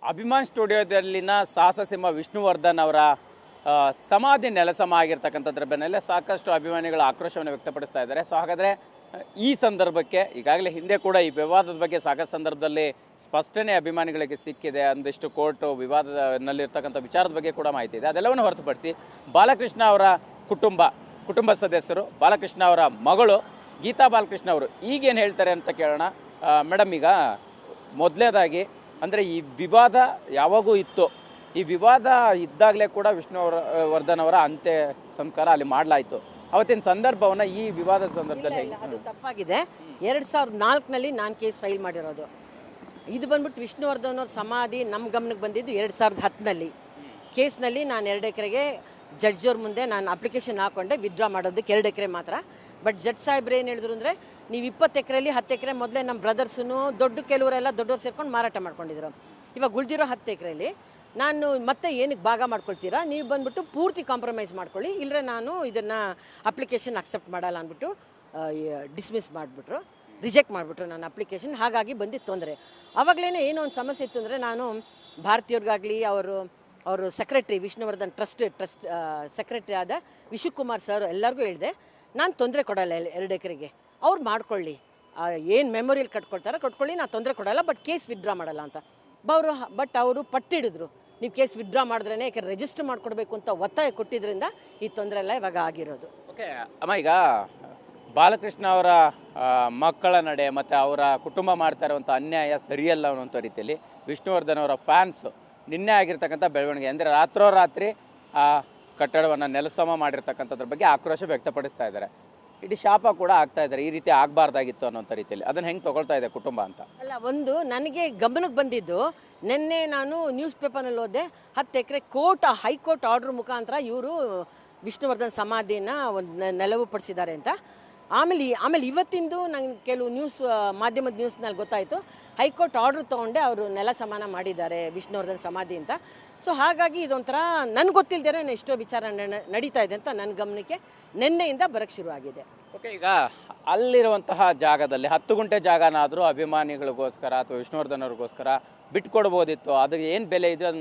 ಅಭಿಮಾನ್ ಸ್ಟುಡಿಯೋದಲ್ಲಿನ ಸಾಹಸ ಸಿಂಹ ವಿಷ್ಣುವರ್ಧನ್ ಅವರ ಸಮಾಧಿ ನೆಲಸಮ ಆಗಿರ್ತಕ್ಕಂಥದ್ರ ಬೆನ್ನಲ್ಲೇ ಸಾಕಷ್ಟು ಅಭಿಮಾನಿಗಳು ಆಕ್ರೋಶವನ್ನು ವ್ಯಕ್ತಪಡಿಸ್ತಾ ಇದ್ದಾರೆ. ಸೊ ಹಾಗಾದರೆ ಈ ಸಂದರ್ಭಕ್ಕೆ ಈಗಾಗಲೇ ಹಿಂದೆ ಕೂಡ ಈ ವಿವಾದದ ಬಗ್ಗೆ ಸಾಕಷ್ಟು ಸಂದರ್ಭದಲ್ಲಿ ಸ್ಪಷ್ಟನೆ ಅಭಿಮಾನಿಗಳಿಗೆ ಸಿಕ್ಕಿದೆ. ಒಂದಿಷ್ಟು ಕೋರ್ಟ್ ವಿವಾದದಲ್ಲಿರ್ತಕ್ಕಂಥ ವಿಚಾರದ ಬಗ್ಗೆ ಕೂಡ ಮಾಹಿತಿ ಇದೆ. ಅದೆಲ್ಲವನ್ನು ಹೊರತುಪಡಿಸಿ ಬಾಲಕೃಷ್ಣ ಅವರ ಕುಟುಂಬ ಸದಸ್ಯರು, ಬಾಲಕೃಷ್ಣ ಅವರ ಮಗಳು ಗೀತಾ ಬಾಲಕೃಷ್ಣ ಅವರು ಈಗೇನು ಹೇಳ್ತಾರೆ ಅಂತ ಕೇಳೋಣ. ಮೇಡಮ್, ಈಗ ಮೊದಲನೇದಾಗಿ ಅಂದರೆ ಈ ವಿವಾದ ಯಾವಾಗೂ ಇತ್ತು. ಈ ವಿವಾದ ಇದ್ದಾಗಲೇ ಕೂಡ ವಿಷ್ಣುವರ್ಧನ್ ಅವರ ಅಂತ್ಯ ಸಂಸ್ಕಾರ ಅಲ್ಲಿ ಮಾಡಲಾಯಿತು. ಅವತ್ತಿನ ಸಂದರ್ಭವನ್ನ ಈ ವಿವಾದದ ಸಂದರ್ಭದಲ್ಲಿ ಅದು ತಪ್ಪಾಗಿದೆ. 2004ನಲ್ಲಿ ನಾನು ಕೇಸ್ ಫೈಲ್ ಮಾಡಿರೋದು. ಇದು ಬಂದ್ಬಿಟ್ಟು ವಿಷ್ಣುವರ್ಧನ್ ಅವ್ರ ಸಮಾಧಿ ನಮ್ಮ ಗಮನಕ್ಕೆ ಬಂದಿದ್ದು 2010ನಲ್ಲಿ. ಕೇಸ್ನಲ್ಲಿ ನಾನು 2 ಎಕರೆಗೆ ಜಡ್ಜ್ ಅವ್ರ ಮುಂದೆ ನಾನು ಅಪ್ಲಿಕೇಶನ್ ಹಾಕೊಂಡೆ ವಿತ್ಡ್ರಾ ಮಾಡೋದಕ್ಕೆ 2 ಎಕರೆ ಮಾತ್ರ. ಬಟ್ ಜಡ್ಜ್ ಸಾಹೇಬ್ರು ಏನು ಹೇಳಿದ್ರು ಅಂದರೆ, ನೀವು 20 ಎಕರೆಯಲ್ಲಿ 10 ಎಕರೆ ಮೊದಲೇ ನಮ್ಮ ಬ್ರದರ್ಸೂ ಕೆಲವರೆಲ್ಲ ದೊಡ್ಡವ್ರು ಸೇರ್ಕೊಂಡು ಮಾರಾಟ ಮಾಡ್ಕೊಂಡಿದ್ರು. ಇವಾಗ ಉಳಿದಿರೋ 10 ಎಕರೆಯಲ್ಲಿ ನಾನು ಮತ್ತೆ ಏನಕ್ಕೆ ಭಾಗ ಮಾಡ್ಕೊಳ್ತೀರಾ, ನೀವು ಬಂದ್ಬಿಟ್ಟು ಪೂರ್ತಿ ಕಾಂಪ್ರಮೈಸ್ ಮಾಡ್ಕೊಳ್ಳಿ, ಇಲ್ಲರೆ ನಾನು ಇದನ್ನು ಅಪ್ಲಿಕೇಶನ್ ಅಕ್ಸೆಪ್ಟ್ ಮಾಡಲ್ಲ ಅಂದ್ಬಿಟ್ಟು ಡಿಸ್ಮಿಸ್ ಮಾಡಿಬಿಟ್ರು, ರಿಜೆಕ್ಟ್ ಮಾಡಿಬಿಟ್ರು ನನ್ನ ಅಪ್ಲಿಕೇಶನ್. ಹಾಗಾಗಿ ಬಂದಿದ್ದು ತೊಂದರೆ. ಆವಾಗಲೇ ಏನೋ ಒಂದು ಸಮಸ್ಯೆ ಇತ್ತು ಅಂದರೆ, ನಾನು ಭಾರತೀಯವ್ರಿಗಾಗಲಿ ಅವರು ಸೆಕ್ರೆಟ್ರಿ ವಿಷ್ಣುವರ್ಧನ್ ಟ್ರಸ್ಟ್ ಸೆಕ್ರೆಟ್ರಿ ಆದ ವಿಶುಕುಮಾರ್ ಸರ್ ಎಲ್ಲರಿಗೂ ಹೇಳಿದೆ, ನಾನು ತೊಂದರೆ ಕೊಡಲ್ಲ 2 ಎಕರೆಗೆ, ಅವ್ರು ಮಾಡ್ಕೊಳ್ಳಿ, ಏನು ಮೆಮೊರಿಯಲ್ ಕಟ್ಕೊಳ್ಳಿ, ನಾನು ತೊಂದರೆ ಕೊಡಲ್ಲ, ಬಟ್ ಕೇಸ್ ವಿತ್ಡ್ರಾ ಮಾಡಲ್ಲ ಅಂತ. ಬಟ್ ಅವರು ಪಟ್ಟಿಡಿದ್ರು, ನೀವು ಕೇಸ್ ವಿತ್ಡ್ರಾ ಮಾಡಿದ್ರೇ, ಯಾಕೆ ರಿಜಿಸ್ಟರ್ ಮಾಡ್ಕೊಡ್ಬೇಕು ಅಂತ ಒತ್ತಾಯ ಕೊಟ್ಟಿದ್ರಿಂದ ಈ ತೊಂದರೆ ಎಲ್ಲ ಇವಾಗ ಆಗಿರೋದು. ಓಕೆ ಅಮ್ಮ, ಈಗ ಬಾಲಕೃಷ್ಣ ಅವರ ಮಕ್ಕಳ ನಡೆ ಮತ್ತು ಅವರ ಕುಟುಂಬ ಮಾಡ್ತಾ ಇರುವಂಥ ಅನ್ಯಾಯ ಸರಿಯಲ್ಲ ಅನ್ನುವಂಥ ರೀತಿಯಲ್ಲಿ ವಿಷ್ಣುವರ್ಧನ್ ಅವರ ಫ್ಯಾನ್ಸ್ ನಿನ್ನೆ ಆಗಿರ್ತಕ್ಕಂಥ ಬೆಳವಣಿಗೆ ಅಂದರೆ ರಾತ್ರೋರಾತ್ರಿ ಆ ಕಟ್ಟಡವನ್ನು ನೆಲಸಮ ಮಾಡಿರ್ತಕ್ಕಂಥದ್ರ ಬಗ್ಗೆ ಆಕ್ರೋಶ ವ್ಯಕ್ತಪಡಿಸ್ತಾ ಇದ್ದಾರೆ. ಇಡೀ ಶಾಪ ಕೂಡ ಆಗ್ತಾ ಇದ್ದಾರೆ, ಈ ರೀತಿ ಆಗಬಾರ್ದಾಗಿತ್ತು ಅನ್ನೋಂಥ ರೀತಿಯಲ್ಲಿ. ಅದನ್ನು ಹೆಂಗೆ ತಗೊಳ್ತಾ ಇದೆ ಕುಟುಂಬ ಅಂತ? ಅಲ್ಲ, ಒಂದು ನನಗೆ ಗಮನಕ್ಕೆ ಬಂದಿದ್ದು, ನಿನ್ನೆ ನಾನು ನ್ಯೂಸ್ ಪೇಪರ್ನಲ್ಲಿ ಓದಿದೆ, 10 ಎಕರೆ ಹೈಕೋರ್ಟ್ ಆರ್ಡರ್ ಮುಖಾಂತರ ಇವರು ವಿಷ್ಣುವರ್ಧನ್ ಸಮಾಧಿಯನ್ನು ಒಂದು ನೆಲವು ಪಡಿಸಿದ್ದಾರೆ ಅಂತ. ಆಮೇಲೆ ಇವತ್ತಿಂದು ನಂಗೆ ಕೆಲವು ಮಾಧ್ಯಮದ ನ್ಯೂಸ್ನಲ್ಲಿ ಗೊತ್ತಾಯಿತು, ಹೈಕೋರ್ಟ್ ಆರ್ಡರ್ ತೊಗೊಂಡೆ ಅವರು ನೆಲ ಸಮಾನ ಮಾಡಿದ್ದಾರೆ ವಿಷ್ಣುವರ್ಧನ್ ಸಮಾಧಿ ಅಂತ. ಸೊ ಹಾಗಾಗಿ ಇದೊಂಥರ ನನಗೆ ಗೊತ್ತಿಲ್ಲದೇ ಎಷ್ಟೋ ವಿಚಾರ ನಡೀತಾ ಇದೆ ಅಂತ ನನ್ನ ಗಮನಕ್ಕೆ ನಿನ್ನೆಯಿಂದ ಬರೋಕ್ಕೆ ಶುರುವಾಗಿದೆ. ಓಕೆ, ಈಗ ಅಲ್ಲಿರುವಂತಹ ಜಾಗದಲ್ಲಿ 10 ಗುಂಟೆ ಜಾಗನಾದರೂ ಅಭಿಮಾನಿಗಳಿಗೋಸ್ಕರ ಅಥವಾ ವಿಷ್ಣುವರ್ಧನ್ ಅವ್ರಿಗೋಸ್ಕರ ಬಿಟ್ಕೊಡ್ಬೋದಿತ್ತು. ಅದು ಏನು ಬೆಲೆ ಇದೆ